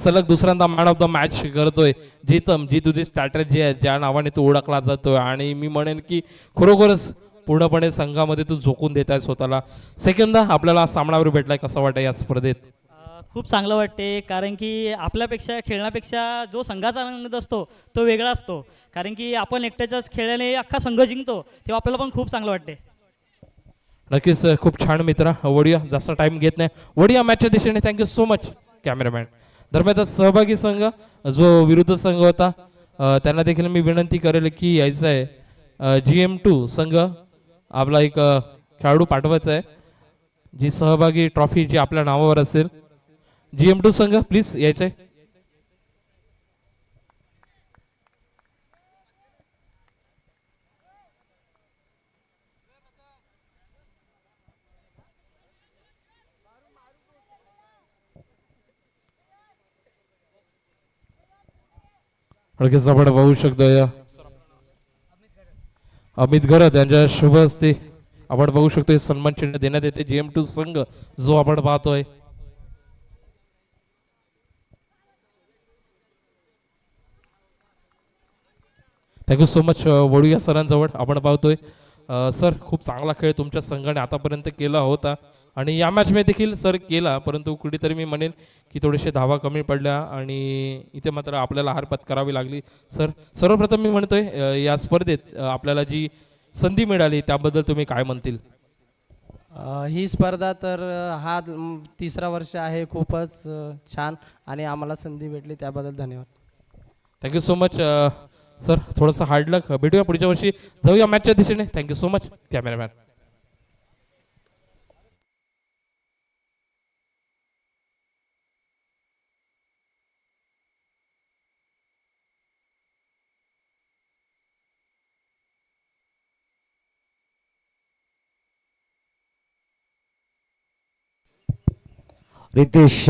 सलग दुसऱ्यांदा man of the match करतोय. जीतम, जी तुझी स्ट्रॅटेजी आहे, ज्या नावाने तू ओळखला जातोय, आणि मी म्हणेन की खरोखरच पूर्णपणे संघामध्ये तू झोकून देत आहे स्वतःला. सेकंदा आपल्याला सामनावर भेटलाय, कसं वाटतं या स्पर्धेत? खूप चांगलं वाटते, कारण की आपल्यापेक्षा खेळण्यापेक्षा जो संघाचा आनंद असतो तो वेगळा असतो. कारण की आपण एकट्याच्याच खेळल्याने अख्खा संघ जिंकतो, तेव्हा आपल्याला पण खूप चांगलं वाटते. नक्कीच खूप छान मित्र. वडिया जास्त टाइम घेत नाही, वडिया मॅचच्या दिशेने. Thank you so much cameraman. दरम्यान सहभागी संघ जो विरुद्ध संघ होता त्यांना देखील मी विनंती करेल की यायचं आहे. GM2 संघ आपला एक खेळाडू पाठवायचा आहे, जी सहभागी ट्रॉफी जी आपल्या नावावर असेल. GM2 संघ प्लीज यायचंय. लगेच आपण बघू शकतो अमित घरत यांच्या शुभ हस्ते आपण बघू शकतो सन्मान चिन्ह देण्यात येते. GM2 संघ जो आपण पाहतोय. Thank you so much. वडूया सरांजवळ आपण पाहतोय. सर, खूप चांगला खेळ तुमच्या संघाने आतापर्यंत केला होता आणि या मॅच मध्ये देखील सर केला, परंतु कुठेतरी मी म्हणेन की थोडेसे धावा कमी पडल्या आणि इथे मात्र आपल्याला हार पत्करावी लागली. सर, सर्वप्रथम मी म्हणतोय या स्पर्धेत आपल्याला जी संधी मिळाली त्याबद्दल तुम्ही काय म्हणतील? ही स्पर्धा तर हा तिसरा वर्ष आहे, खूपच छान, आणि आम्हाला संधी भेटली त्याबद्दल धन्यवाद. Thank you so much. सर, थोडंसं हार्ड लक. भेटूया पुढच्या वर्षी, जाऊया मॅचच्या दिशेने. Thank you so much cameraman. Ritesh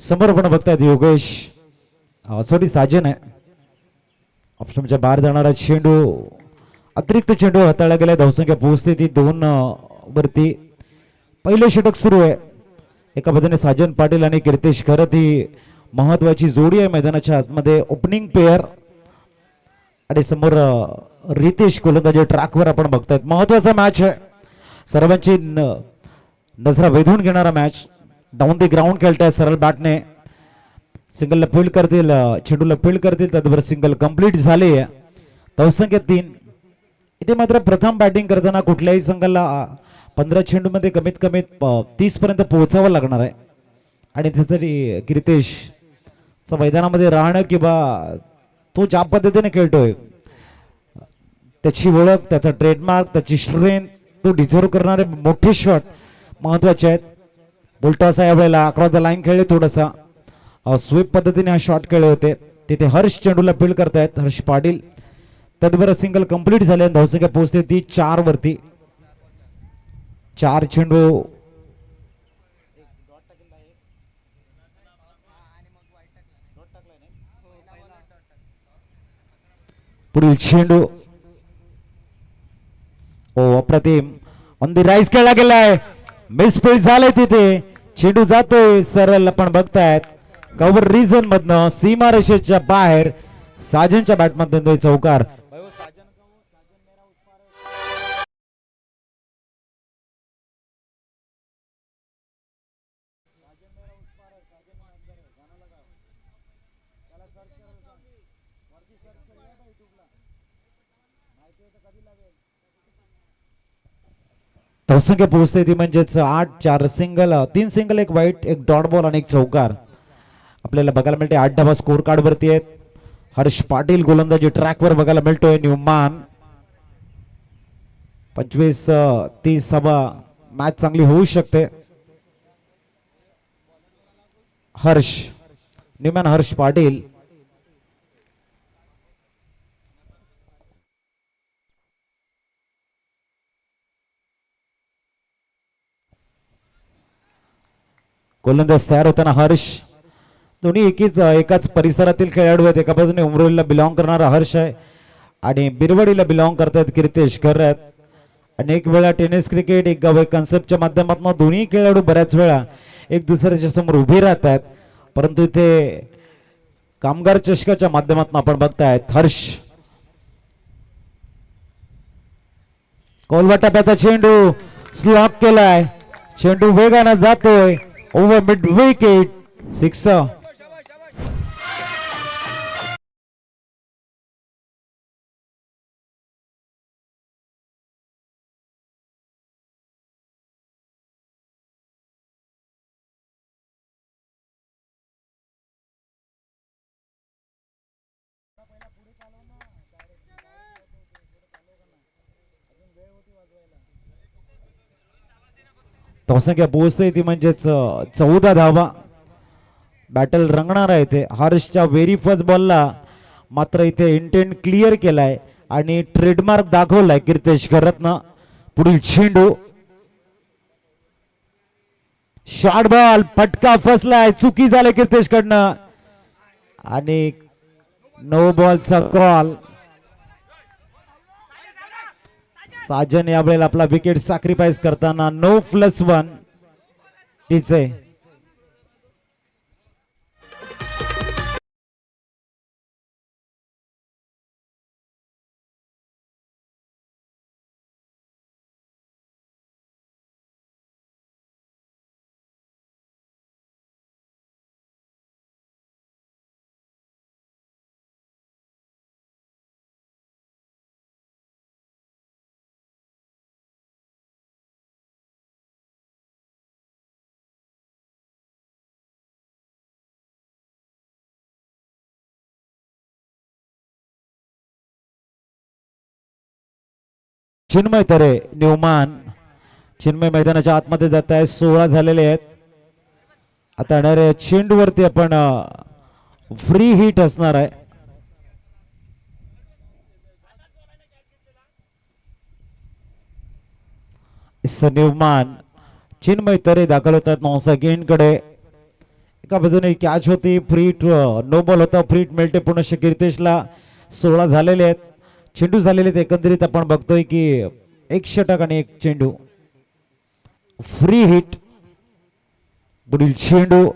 समोर पण बघतायत योगेश, सॉरी साजन आहे. ऑप्शनच्या बाहेर जाणारा चेंडू, अतिरिक्त चेंडू हाताळला गेला. धावसंख्या पोहोचते ती 2 वरती. पहिले षटक सुरू आहे. एका बाजूने साजन पाटील आणि कीर्तेश खरत ही महत्वाची जोडी आहे मैदानाच्या आतमध्ये, ओपनिंग पेअर. आणि समोर रितेश गोलंदाजी ट्रॅकवर आपण बघतायत. महत्वाचा मॅच आहे, सर्वांची नजरा वेधून घेणारा मॅच. डाऊन द ग्राउंड खेळताय, सरळ बॅटने सिंगलला फील्ड करतील, चेंडूला फील्ड करतील, त्याचबरोबर सिंगल कंप्लीट झाले. धावसंख्या 3. इथे मात्र प्रथम बॅटिंग करताना कुठल्याही संघाला 15 चेंडूमध्ये कमीत कमी 30 पर्यंत पोहोचावं लागणार आहे. आणि त्यासाठी कीर्तेश मैदानामध्ये राहणं किंवा तो ज्या पद्धतीने खेळतोय त्याची ओळख, त्याचा ट्रेडमार्क, त्याची स्ट्रेंथ, तो डिझर्व करणारे मोठे शॉट महत्वाचे आहेत. बोल्टासा यावेळेला अक्रॉस द लाईन खेळले, थोडासा स्वीप पद्धतीने हा शॉट खेळले होते. तिथे हर्ष चेंडूला फील्ड करतायत, हर्ष पाटील. त्याचबरोबर सिंगल कंप्लीट झाले, धावसंख्या पोहोचते ती 4 वरती. 4 चेंडू पुढील चेंडू ओ अप्रतिम ऑन द राईज खेळला गेलाय, मिसफील्ड झालंय. तिथे चेंडू जातोय सरळ, आपण बघतायत कव्हर रिझन मधनं सीमारेषेच्या बाहेर. साजनच्या बॅटमधून चौकार. धावसंख्या पोहोचते ती म्हणजेच 8. 4 सिंगल, 3 सिंगल, 1 वाईट, 1 डॉट बॉल आणि 1 चौकार आपल्याला बघायला मिळते. 8 धावा स्कोर कार्ड वरती आहेत. हर्ष पाटील गोलंदाजी ट्रॅकवर बघायला मिळतोय. न्यूमॅन 25-30 धावा, मॅच चांगली होऊ शकते. न्यूमॅन हर्ष पाटील. गोलंदाज तयार होताना हर्ष. दोन्ही एकाच परिसरातील खेळाडू आहेत. एका बाजूने उमरोलीला बिलॉंग करणारा हर्ष आहे आणि बिरवडीला बिलॉंग करतात कीर्तेश खरत. अनेक वेळा टेनिस क्रिकेट एक गाव एक कन्सेप्टच्या माध्यमातून दोन्ही खेळाडू बऱ्याच वेळा एक दुसऱ्याच्या समोर उभे राहतात. परंतु इथे कामगार चषकाच्या माध्यमातून आपण बघतायत हर्ष कोलवाटाप्याचा चेंडू स्लॉक केलाय, चेंडू वेगानं जातोय ओव्हर मिड विकेट, सिक्स. धावसंख्या पोहोचते ती म्हणजेच 14 धावा. बॅटल रंगणार आहे इथे. हर्षच्या व्हेरी फर्स्ट बॉलला मात्र इथे इंटेंट क्लिअर केलाय आणि ट्रेडमार्क दाखवलाय कीर्तेश घरत्न. पुढील चेंडू शॉर्ट बॉल, फटका फसलाय, चुकी झाली कीर्तेश कडनं आणि नो बॉलचा कॉल. साजन यावेळेला आपला विकेट सॅक्रिफाईस करताना 9+1 तिचे. चिन्मय तरे न्यूमान, चिन्मय मैदानाच्या आतमध्ये जात आहे. 16 झालेले आहेत. आता येणाऱ्या चेंडूवरती आपण फ्री हिट असणार आहे. न्यूमान, चिन्मय तरे दाखल होतात नॉन कडे. एका बाजूने कॅच होती, फ्री नो बॉल होता, फ्री मिळते पुन्हा कीर्तेशला. 16 झालेले आहेत. चेंडू झालेले आहेत. एकंदरीत आपण बघतोय की 1 षटक आणि 1 चेंडू. Free hit. पुढील चेंडू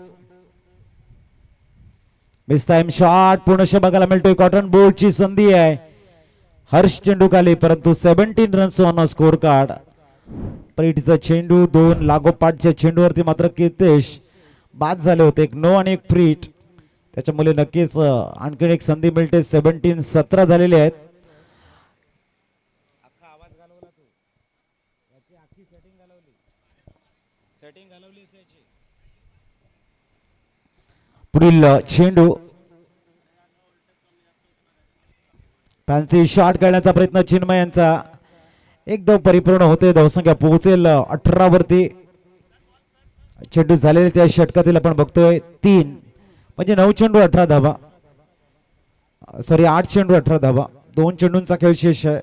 मिस टाइम शॉट पुन्हा बघायला मिळतोय. कॉटन बोल्टची संधी आहे. हर्ष चेंडू खाली, परंतु 17 रन्स ऑन स्कोर कार्ड. परीटीचा चेंडू 2 लागोपाठच्या चेंडूवरती मात्र कीर्तेश बाद झाले होते. 1 नो आणि 1 फ्री हिट. त्याच्यामुळे नक्कीच आणखीन एक संधी मिळते. 17-17 झालेले आहेत. पुढील चेंडू फॅन्सी शॉट करण्याचा प्रयत्न चिन्मय यांचा. एकदम परिपूर्ण होते. धावसंख्या पोहोचेल 18 वरती. चेंडू झालेले त्या षटकातील आपण बघतोय 3 म्हणजे 9 चेंडू 18 धावा. सॉरी 8 चेंडू 18 धावा. 2 चेंडूंचा खेळ शेष आहे.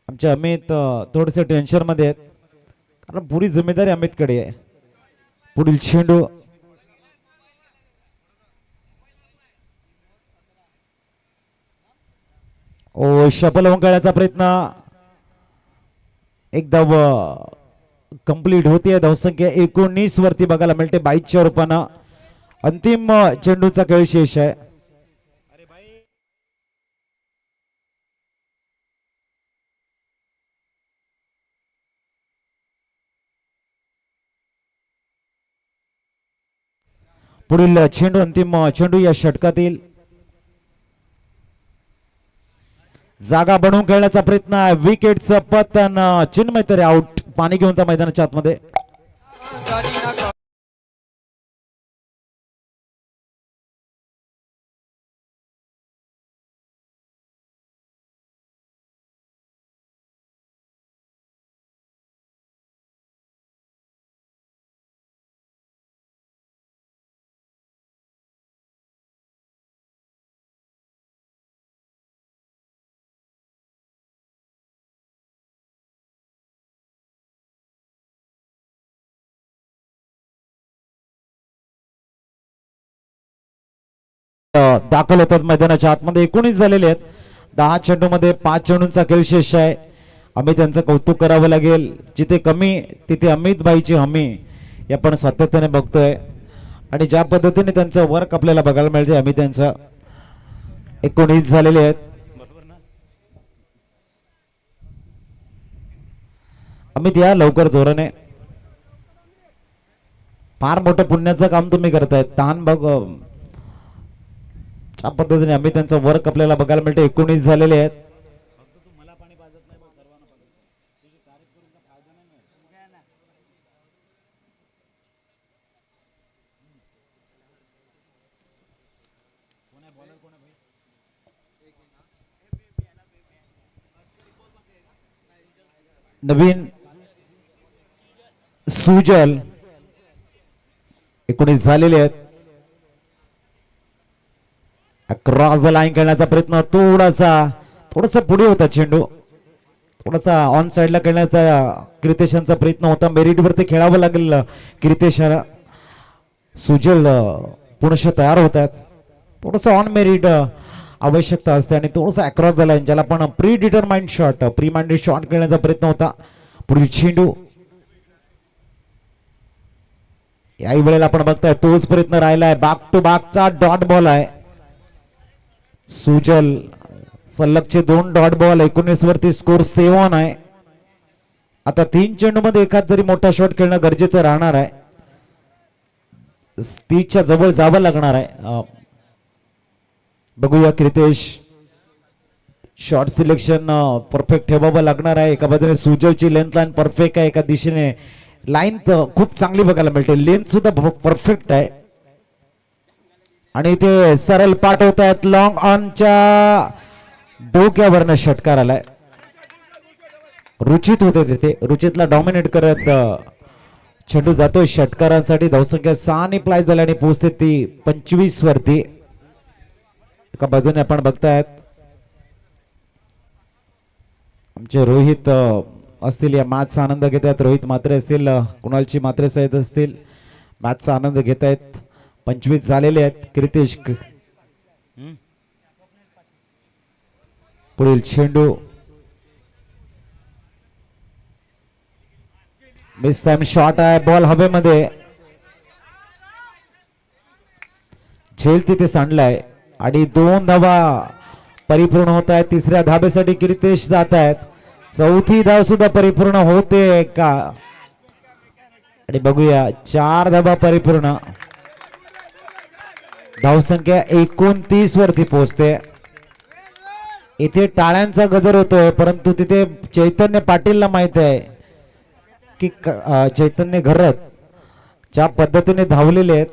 आमचे अमित थोडेसे टेन्शन मध्ये आहेत कारण पुरी जिम्मेदारी अमितकडे आहे. पुढील चेंडू शफल वंकाळ्याचा प्रयत्न. एक धाव कंप्लीट होतीये. धावसंख्या 19 वरती बघायला मिळते 22च्या रूपानं. अंतिम चेंडूचा खेळ शेष आहे. पुढील चेंडू अंतिम चेंडू या षटकातील. जागा बनवून खेळण्याचा प्रयत्न आहे. विकेटचं पतन. चिन्मय तरी आउट. पाणी घेऊनचा मैदानाच्या आतमध्ये. दाखल होतात मैदानाच्या आतमध्ये. 19 झालेले आहेत. 10 चेंडू मध्ये 5 चेंडूंचा खेळ शेष आहे. अमित यांचं कौतुक करावं लागेल. जिथे कमी तिथे अमित भाईची हमी हे आपण सातत्याने बघतोय. आणि ज्या पद्धतीने त्यांचं वर्क आपल्याला बघायला मिळते, आम्ही त्यांचं 19 झालेले आहेत. अमित या लवकर जोराने. फार मोठं पुण्याचं काम तुम्ही करताय. ताण बघ ज्या पद्धतीने आम्ही त्यांचं वर्क आपल्याला बघायला मिळते. 19 झालेले आहेत. नवीन सुजल 19 झालेले आहेत. क्रॉस द लाईन खेळण्याचा प्रयत्न, थोडासा पुढे होता चेंडू, थोडासा ऑन साइडला खेळण्याचा क्रितेशांचा प्रयत्न होता. मेरिट वरती खेळावं लागेल क्रितेशाला. सुजल पुनश्च तयार होत आहेत. थोडस ऑन मेरिट आवश्यकता असते आणि थोडंसं अक्रॉस द लाईन, ज्याला पण pre determined shot, pre minded shot खेळण्याचा प्रयत्न होता. पुढील चेंडू याही वेळेला आपण बघताय तोच प्रयत्न राहिलाय. बॅक टू बॅकचा डॉट बॉल आहे. सुजल सलगचे 2 डॉट बॉल, 19 वरती स्कोर 7 आहे. आता 3 चेंडू मध्ये एखाद जरी मोठा शॉट खेळणं गरजेचं राहणार आहे. 30च्या जवळ जावं लागणार आहे. बघूया क्रितेश, शॉट सिलेक्शन परफेक्ट ठेवावं लागणार आहे. एका बाजूने सुजलची लेंथ लाईन परफेक्ट आहे, एका दिशेने लाईन खूप चांगली बघायला मिळते. लेंथ सुद्धा परफेक्ट आहे आणि ते सरळ पाठ होत आहेत. लॉंग ऑनच्या डोक्यावरनं षटकार आलाय. रुचित होते तिथे, रुचितला डॉमिनेट करत चेंडू जातोय षटकारांसाठी. धावसंख्या 6 ने प्लाय झाल्याने पोहोचते ती 25 वरती. एका बाजूने आपण बघतायत आमचे रोहित असतील या मॅचचा आनंद घेत आहेत. रोहित मात्रे असतील, कुणालची मात्रे साहेब असतील, मॅचचा आनंद घेत आहेत. 25 झालेले आहेत. क्रितेश पुढील चेंडू मिस टाइम शॉट आहे. बॉल हवेमध्ये, झेल तिथे सांडलाय आणि 2 धावा परिपूर्ण होत आहेत. तिसऱ्या धाबेसाठी क्रितेश जात आहेत. चौथी धाव सुद्धा परिपूर्ण होते का, आणि बघूया 4 धावा परिपूर्ण. धावसंख्या 29 वरती पोहोचते. इथे टाळ्यांचा गजर होतोय, परंतु तिथे चैतन्य पाटीलला माहित आहे की चैतन्य घरत ज्या पद्धतीने धावलेले आहेत.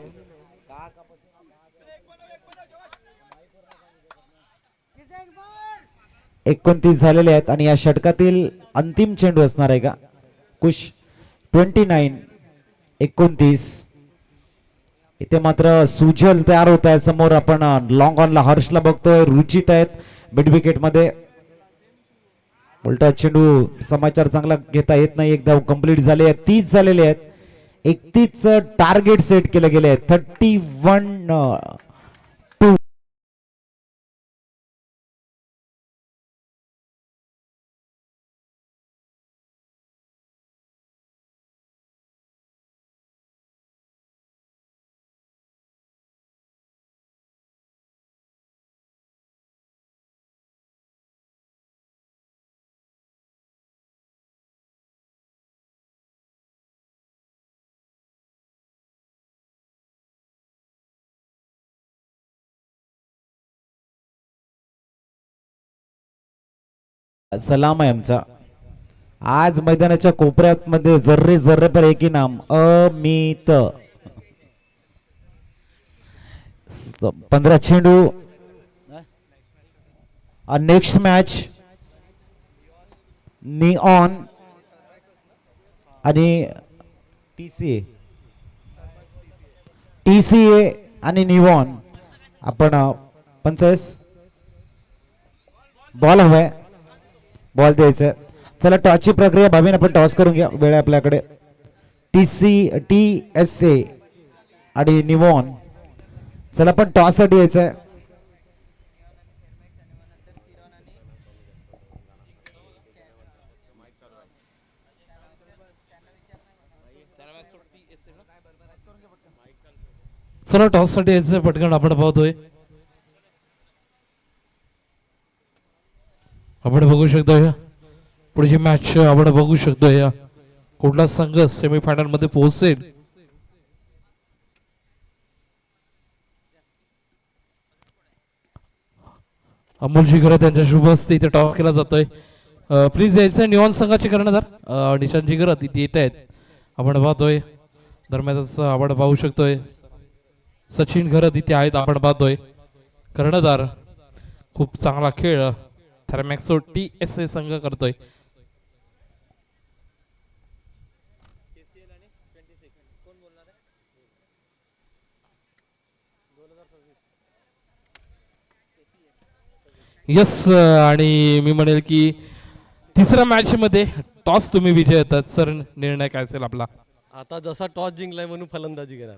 29 झालेले आहेत आणि या षटकातील अंतिम चेंडू असणार आहे का. कुश 29 29. इथे मात्र सुजल तयार होत आहे. समोर आपण लॉंग ऑनला हर्षला बघतोय, रुचित आहेत मिड विकेट मध्ये. उलटा चेंडू समाचार चांगला घेता येत नाही. एक धाव कंप्लीट झाले आहेत. 30 झालेले आहेत. 31 टार्गेट सेट केले गेले आहेत. 31 2. सलाम आहे आमचा. आज मैदानाच्या कोपऱ्यात मध्ये जर्रे जर्रे पर एक ही नाम अमित. 15 चेंडू. नेक्स्ट मॅच निऑन आणि टीसीए आणि निऑन. आपण पंचायत बॉल हवाय, बॉल द्यायचं. चला टॉसची प्रक्रिया भावीन आपण टॉस करून घ्या. वेळ आहे आपल्याकडे. TSA आणि निवॉन. चला पण टॉस साठी यायचं आहे. चला टॉस साठी यायचं पटकन आपण पाहतोय. आपण बघू शकतोय पुढची मॅच आपण बघू शकतोय कुठला संघ सेमीफायनल मध्ये पोहोचेल. अमोल जिगर त्यांच्या शुभ हस्ते इथे टॉस केला जातोय. प्लीज यायचं नियॉन संघाचे कर्णधार निशांत जिगर तिथे येत आहेत. आपण पाहतोय दरम्यानच आपण पाहू शकतोय सचिन घरत इथे आहेत. आपण पाहतोय कर्णधार खूप चांगला खेळ थर्मॅक्सो TSA संघ करतोय. यस आणि मी म्हणेल की तिसऱ्या मॅच मध्ये टॉस तुम्ही विजय येतात सर. निर्णय काय असेल आपला? आता जसा टॉस जिंकलाय म्हणून फलंदाजी घेणार.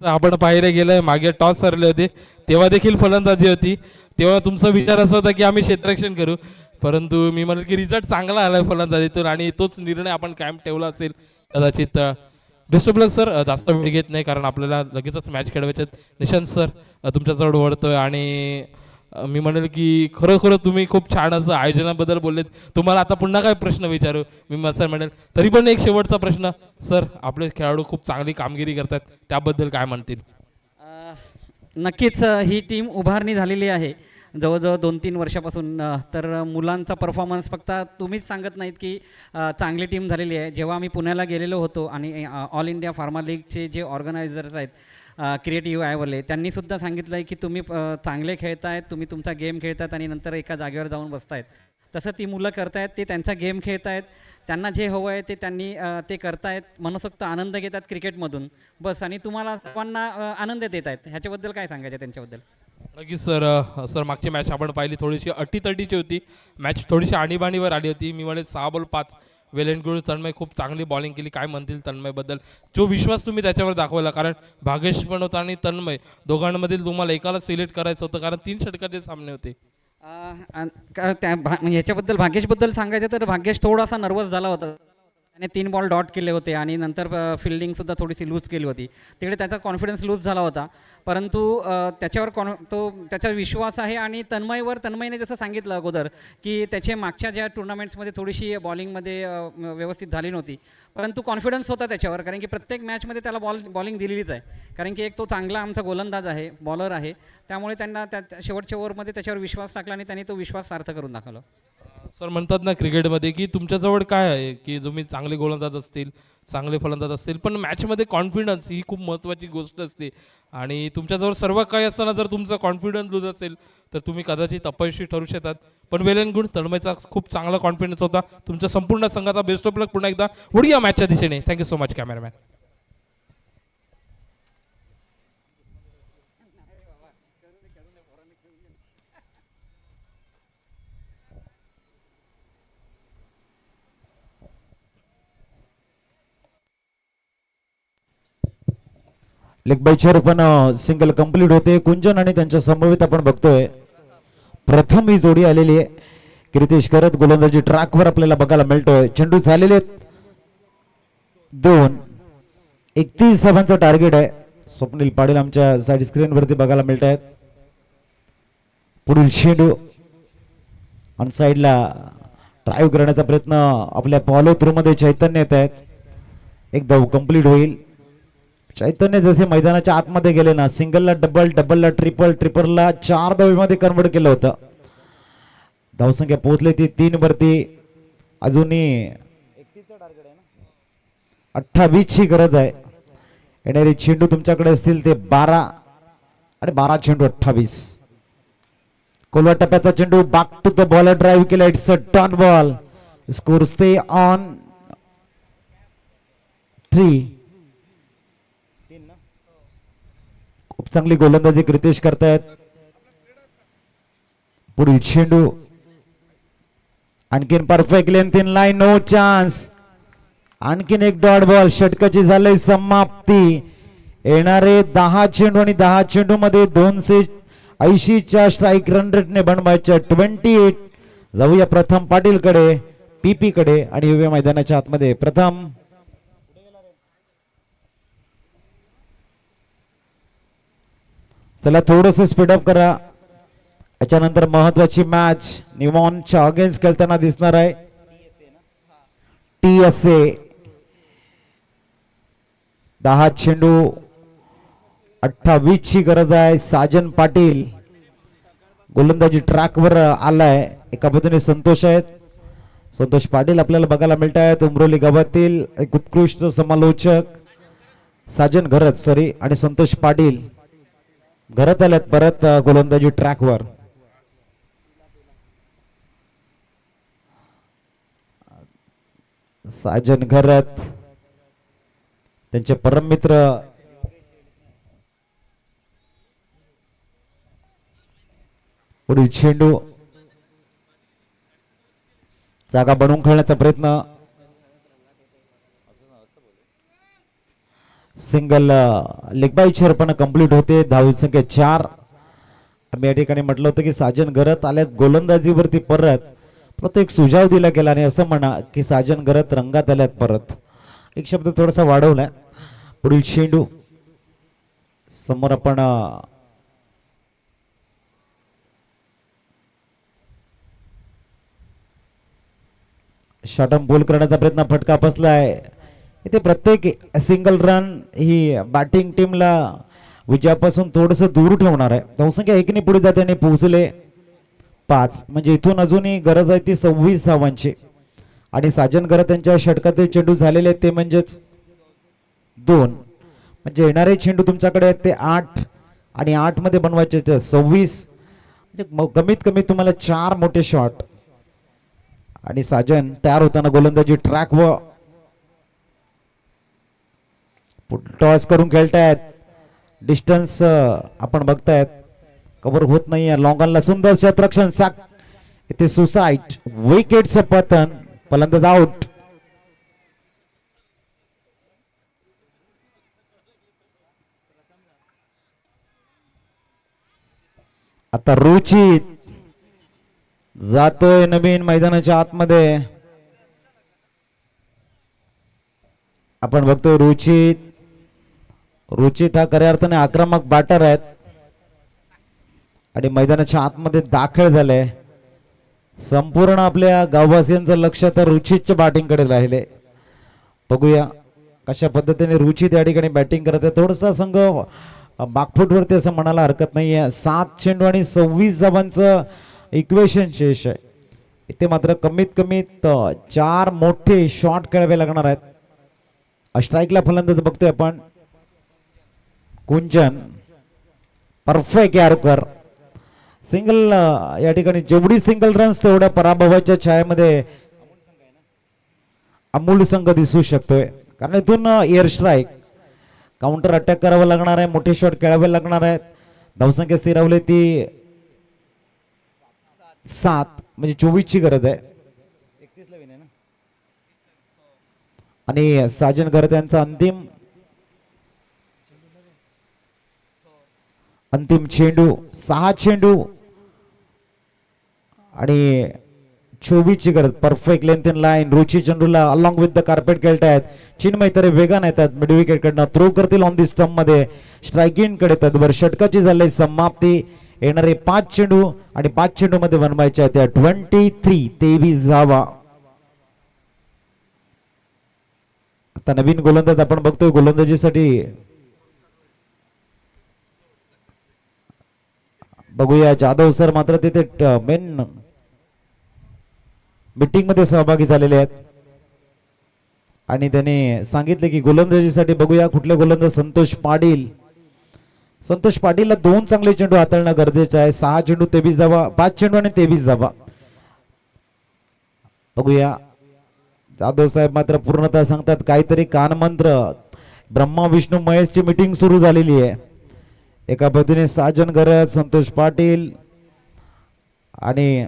आपण पाहिलं गेलं मागे टॉस हरले होते तेव्हा देखील फलंदाजी होती. तेव्हा तुमचा विचार असा होता की आम्ही क्षेत्ररक्षण करू, परंतु मी म्हणेल की रिझल्ट चांगला आलाय फलंदाजीतून आणि तोच निर्णय आपण कायम ठेवला असेल कदाचित. Best of luck sir. जास्त वेळ घेत नाही कारण आपल्याला लगेचच मॅच खेळवायचे. निशांत सर तुमच्याजवळ वळतोय आणि मी म्हणेल की खरोखर तुम्ही खूप छान असं आयोजनाबद्दल बोललेत. तुम्हाला आता पुन्हा काय प्रश्न विचारू मी सर म्हणेल. तरी पण एक शेवटचा प्रश्न सर, आपले खेळाडू खूप चांगली कामगिरी करतात त्याबद्दल काय म्हणतील? नक्कीच ही टीम उभारणी झालेली आहे जवळजवळ 2-3 वर्षापासून. तर मुलांचा परफॉर्मन्स फक्त तुम्हीच सांगत नाहीत की चांगली टीम झालेली आहे. जेव्हा आम्ही पुण्याला गेलेलो होतो आणि ऑल इंडिया फार्मा लीगचे जे ऑर्गनायझर्स आहेत क्रिएटिव्ह आयवरले, त्यांनीसुद्धा सांगितलं आहे की तुम्ही चांगले खेळतायत, तुम्ही तुमचा गेम खेळतायत आणि नंतर एका जागेवर जाऊन बसतायत. तसं ती मुलं करतायत. ते त्यांचा गेम खेळतायत, त्यांना जे हवं आहे ते त्यांनी ते करतायत. मनसोक्त आनंद घेतात क्रिकेटमधून बस. आणि तुम्हाला सर्वांना आनंद देत आहेत. ह्याच्याबद्दल काय सांगायचं त्यांच्याबद्दल? नक्कीच सर. सर मागची मॅच आपण पाहिली थोडीशी अटीतटीची होती. मॅच थोडीशी आणीबाणीवर आली होती. मी म्हणेल 6 ball 5. Well and good. Tanmay खूप चांगली बॉलिंग केली. काय म्हणतील तन्मयबद्दल? जो विश्वास तुम्ही त्याच्यावर दाखवला, कारण भागेश पण होता आणि तन्मय दोघांमधील तुम्हाला एकाला सिलेक्ट करायचं होतं कारण 3 षटकाचे सामने होते. ह्याच्याबद्दल भाग्येशबद्दल सांगायचं तर भाग्येश थोडासा नर्वस झाला होता. त्याने 3 बॉल डॉट केले होते आणि नंतर फिल्डिंगसुद्धा थोडीशी लूज केली होती. तिकडे त्याचा कॉन्फिडन्स लूज झाला होता. परंतु त्याच्यावर त्याच्यावर विश्वास आहे. आणि तन्मयने जसं सांगितलं अगोदर की त्याचे मागच्या ज्या टुर्नामेंट्समध्ये थोडीशी बॉलिंगमध्ये व्यवस्थित झाली नव्हती, परंतु कॉन्फिडन्स होता त्याच्यावर. कारण की प्रत्येक मॅचमध्ये त्याला बॉलिंग दिलेलीच आहे. कारण की एक तो चांगला आमचा गोलंदाज आहे, बॉलर आहे. त्यामुळे त्यांना त्या शेवटच्या ओव्हरमध्ये त्याच्यावर विश्वास टाकला आणि त्यांनी तो विश्वास सार्थ करून दाखवला. सर म्हणतात ना क्रिकेटमध्ये की तुमच्याजवळ काय आहे की तुम्ही चांगले गोलंदाज असतील, चांगले फलंदाज असतील, पण मॅचमध्ये कॉन्फिडन्स ही खूप महत्त्वाची गोष्ट असते. आणि तुमच्याजवळ सर्व काही असताना जर तुमचा कॉन्फिडन्स लूज असेल तर तुम्ही कदाचित अपयशी ठरू शकतात. पण वेल अँड गुड. तन्मयचा खूप चांगला कॉन्फिडन्स होता. तुमच्या संपूर्ण संघाचा बेस्ट ऑफ लक पुन्हा एकदा. वळूया मॅचच्या दिशेने. Thank you so much cameraman. Leg बायच्या पण सिंगल कंप्लीट होते. कुंजन आणि त्यांच्या संभवित आपण बघतोय प्रथम ही जोडी आलेली आहे. कीर्तिश करत गोलंदाजी ट्रॅकवर आपल्याला बघायला मिळतोय. चेंडू झालेले 2. 31 धावांचं टार्गेट आहे. स्वप्नील पाटील आमच्या साइड स्क्रीन वरती बघायला मिळत आहेत. पुढील चेंडू ऑन साइडला ड्राईव्ह करण्याचा प्रयत्न आपल्या फॉलो थ्रू मध्ये चैतन्य येत आहेत. एक धाव कंप्लीट होईल. चैतन्य जसे मैदानाच्या आतमध्ये गेले ना, सिंगलला डबल, डबलला ट्रिपल, ट्रिपलला 4 धावीमध्ये कन्वर्ट केलं होतं. धावसंख्या पोहोचली ती 3 वरती. अजूनही 28 ची गरज आहे. येणारे चेंडू तुमच्याकडे असतील ते 12 आणि 12 चेंडू 28. कोलवा टप्प्याचा चेंडू back to the ball drive केला. It's a dot ball. Score stay on 3. खूप चांगली गोलंदाजी क्रितेश करतायत. पुढील चेंडू आणखीन perfect length in line. No chance. आणखीन एक डॉट बॉल. षटकाची झाली समाप्ती. येणारे 10 चेंडू आणि 10 चेंडू मध्ये 280 च्या स्ट्राईक रन रेटने बनवायच्या 28. जाऊया प्रथम पाटील कडे, पीपी कडे आणि युवा मैदानाच्या आतमध्ये. प्रथम चला थोडस स्पीडअप करा. याच्यानंतर महत्वाची मॅच निमॉनच्या अगेन्स्ट खेळताना दिसणार आहे. TSA 10 चेंडू 28 ची गरज आहे. साजन पाटील गोलंदाजी ट्रॅकवर आलाय. एका बाजूने संतोष आहेत. संतोष पाटील आपल्याला बघायला मिळत आहेत. उमरोली गावातील एक उत्कृष्ट समालोचक साजन घरत आणि संतोष पाटील घरात आल्यात परत गोलंदाजी ट्रॅकवर. साजन घरत त्यांचे परम मित्र पुढील चेंडू जागा बनवून खेळण्याचा प्रयत्न. सिंगल लेग बाय पण कंप्लीट होते. धाव संख्या 4. आम्ही या ठिकाणी म्हटलं होतं की साजन घरत आल्यात गोलंदाजीवरती परत. एक सुझाव दिला गेला आणि असं म्हणा की साजन घरत रंगात आल्यात परत. एक शब्द थोडासा वाढवलाय. पुढील चेंडू समोर आपण शॉर्टम बोल करण्याचा प्रयत्न. फटका बसलाय. इथे प्रत्येक सिंगल रन ही बॅटिंग टीमला विजयापासून थोडस दूर ठेवणार आहे. धावसंख्या 1 ने पुढे जाते आणि पोहोचले 5. म्हणजे इथून अजूनही गरज आहे ती 26 धावांची. आणि साजन घरत त्यांच्या षटकातील चेंडू झालेले ते म्हणजेच 2. म्हणजे येणारे चेंडू तुमच्याकडे आहेत ते 8 आणि 8 मध्ये बनवायचे ते 26. म्हणजे कमीत कमी तुम्हाला 4 मोठे शॉट. आणि साजन तयार होताना गोलंदाजी ट्रॅक व टॉस करून खेळतायत. डिस्टन्स आपण बघतायत कव्हर होत नाहीये. लॉंगॉनला सुंदर क्षेत्ररक्षण साक. इथे सुसाईड विकेटचं पतन. फलंदाज आउट. आता रुचित जातोय नवीन मैदानाच्या आतमध्ये. आपण बघतोय रुचित हा खऱ्या अर्थाने आक्रमक बॅटर आहेत आणि मैदानाच्या आतमध्ये दाखल झाले. संपूर्ण आपल्या गाववासियांचं लक्ष तर रुचितच्या बॅटिंग कडे राहिले. बघूया कशा पद्धतीने रुचित या ठिकाणी बॅटिंग करत आहे. थोडासा संघ बाकफुटवरती असं म्हणायला हरकत नाहीये. 7 चेंडू आणि 26 धावांचं इक्वेशन शेष आहे. इथे मात्र कमीत कमी 4 मोठे शॉट खेळावे लागणार आहेत. स्ट्राईकला फलंदाज बघतोय आपण. कुंचन परफेक्ट यारकर. सिंगल या ठिकाणी जेवढी सिंगल रन्स तेवढ्या पराभवाच्या छायेमध्ये अमूल संघ दिसू शकतोय. कारण इथून एअर स्ट्राईक काउंटर अटॅक करावं लागणार आहे. मोठे शॉट खेळावे लागणार आहेत. धावसंख्या स्थिरावली ती 7 म्हणजे 24 ची गरज आहे. आणि साजन घरत यांचा अंतिम चेंडू 6 चेंडू आणि 24 ची गरज. Perfect length in line. Ruchi चेंडूला अलॉंग विथ द कार्पेट खेळतायत. चिन्मय तरे वेगान येतात. मिड विकेट कडनं थ्रो करतील ऑन दी स्टंप मध्ये. स्ट्रायकिंग कडे येतात. षटकाची झाली समाप्ती. येणारे 5 चेंडू आणि 5 चेंडू मध्ये बनवायच्या त्या 23 धावा. आता नवीन गोलंदाज आपण बघतोय गोलंदाजीसाठी. बघूया जाधव सर मात्र तिथे मेन मीटिंग मध्ये सहभागी झालेले आहेत आणि त्यांनी सांगितले की गोलंदाजीसाठी बघूया कुठले गोलंदाज. संतोष पाटीलला 2 चांगले चेंडू हाताळणं गरजेचं आहे. 6 चेंडू 23 धावा. 5 चेंडू आणि 23 धावा. बघूया जाधव साहेब मात्र पूर्णतः सांगतात काहीतरी कानमंत्र. ब्रह्मा विष्णू महेशची मीटिंग सुरू झालेली आहे. एका बाजूने साजन घरत, संतोष पाटील आणि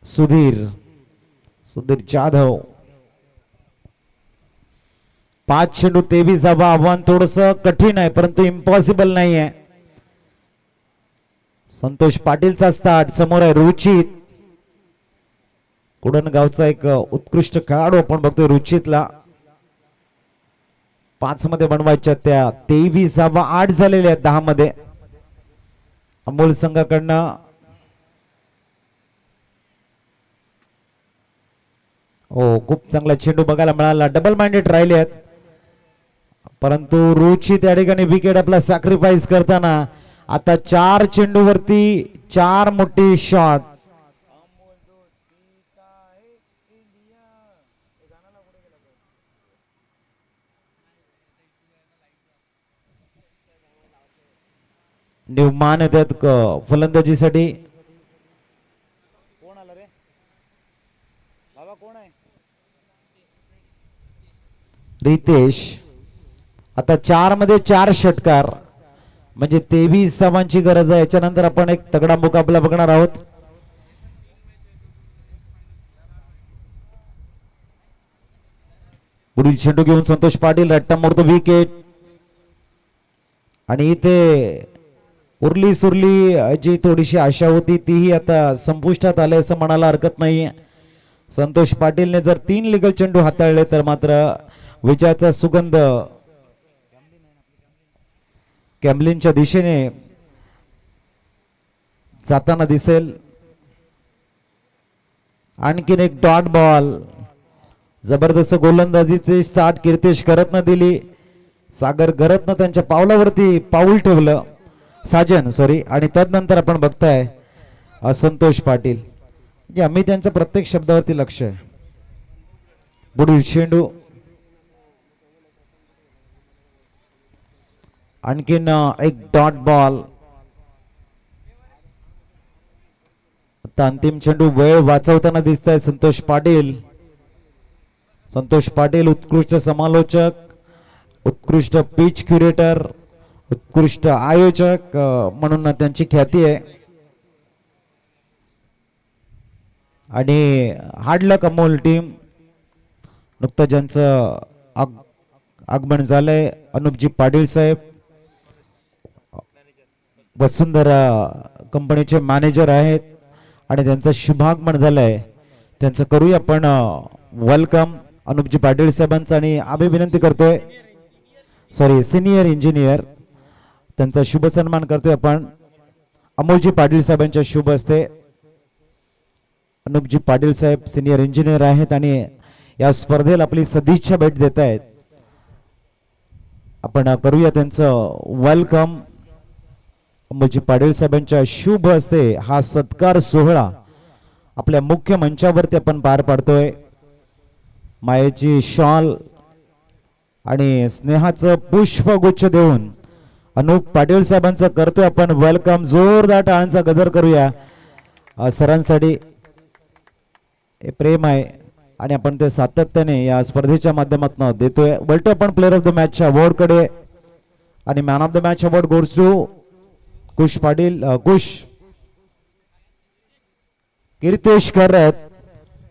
सुधीर जाधव. 5 चेंडू 23 धावा. आव्हान थोडस कठीण आहे परंतु इम्पॉसिबल नाही आहे. संतोष पाटीलचा स्टार्ट. समोर आहे रुचित. कुडण गावचा एक उत्कृष्ट खेळाडू आपण बघतोय रुचितला. 5 मध्ये बनवायच्या त्या 23-8 झालेल्या आहेत 10 मध्ये. अमोल संघाकडनं हो खूप चांगला चेंडू बघायला मिळाला. डबल माइंडेड राहिले आहेत, परंतु रुची त्या ठिकाणी विकेट आपला सॅक्रिफाईस करताना आता 4 चेंडूवरती 4 मोठी शॉट. मान येतात फलंदाजीसाठी. रितेश आता 4 मध्ये 4 षटकार म्हणजे 23 धावांची गरज आहे. याच्यानंतर आपण एक तगडा मुकाबला बघणार आहोत. पुढील चेंडू घेऊन संतोष पाटील रट्टा मोडतो विकेट. आणि इथे उरली सुरली जी थोडीशी आशा होती तीही आता संपुष्टात आले असं म्हणायला हरकत नाही. संतोष पाटीलने जर 3 लिगल चेंडू हाताळले तर मात्र विजयाचा सुगंध कॅम्बलिनच्या दिशेने जाताना दिसेल. आणखीन एक डॉट बॉल. जबरदस्त गोलंदाजीचे स्टार्ट कीर्तेश करतनं दिली. सागर घरतनं त्यांच्या पावलावरती पाऊल ठेवलं साजन सॉरी. आणि तदनंतर आपण बघताय संतोष पाटील म्हणजे आम्ही त्यांच्या प्रत्येक शब्दावरती लक्ष आहे. पुढील चेंडू आणखीन एक डॉट बॉल. आता अंतिम चेंडू वेळ वाचवताना दिसत आहे संतोष पाटील. संतोष पाटील उत्कृष्ट समालोचक, उत्कृष्ट पिच क्युरेटर, उत्कृष्ट आयोजक म्हणून त्यांची ख्याती आहे. आणि हार्डलक अमोल टीम नुकतं ज्यांचं आगमन झालंय अनुपजी पाटील साहेब वसुंधरा कंपनीचे मॅनेजर आहेत आणि त्यांचं शुभागमन झालंय. त्यांचं करूया आपण वेलकम अनुपजी पाटील साहेबांचं. आणि आम्ही विनंती करतोय सॉरी सिनियर इंजिनियर त्यांचा शुभ सन्मान करतोय आपण अमोलजी पाटील साहेबांच्या शुभ हस्ते. अनुपजी पाटील साहेब सिनियर इंजिनियर आहेत आणि या स्पर्धेला आपली सदिच्छा भेट देत आहेत. आपण करूया त्यांचं वेलकम. अमोलजी पाटील साहेबांच्या शुभ हस्ते हा सत्कार सोहळा आपल्या मुख्य मंचावरती आपण पार पाडतोय. मायेची शॉल आणि स्नेहाचं पुष्पगुच्छ देऊन अनुप पाटील साहेबांचं करतोय आपण वेलकम. जोरदार टाळ्यांचा गजर करूया सरांसाठी. हे प्रेम आहे आणि आपण ते सातत्याने या स्पर्धेच्या माध्यमातून देतोय. वळतो आपण player of the match award कडे आणि man of the match award goes to Kush Patil Kirtesh करत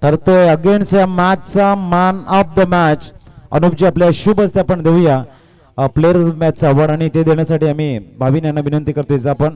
ठरतोय अगेन्स्ट या मॅचचा man of the match. Anup ji आपल्या शुभ हस्ते आपण देऊया प्लेअर ऑफ द मॅचचा अवॉर्ड आणि ते देण्यासाठी आम्ही भाविन यांना विनंती करतोय. आपण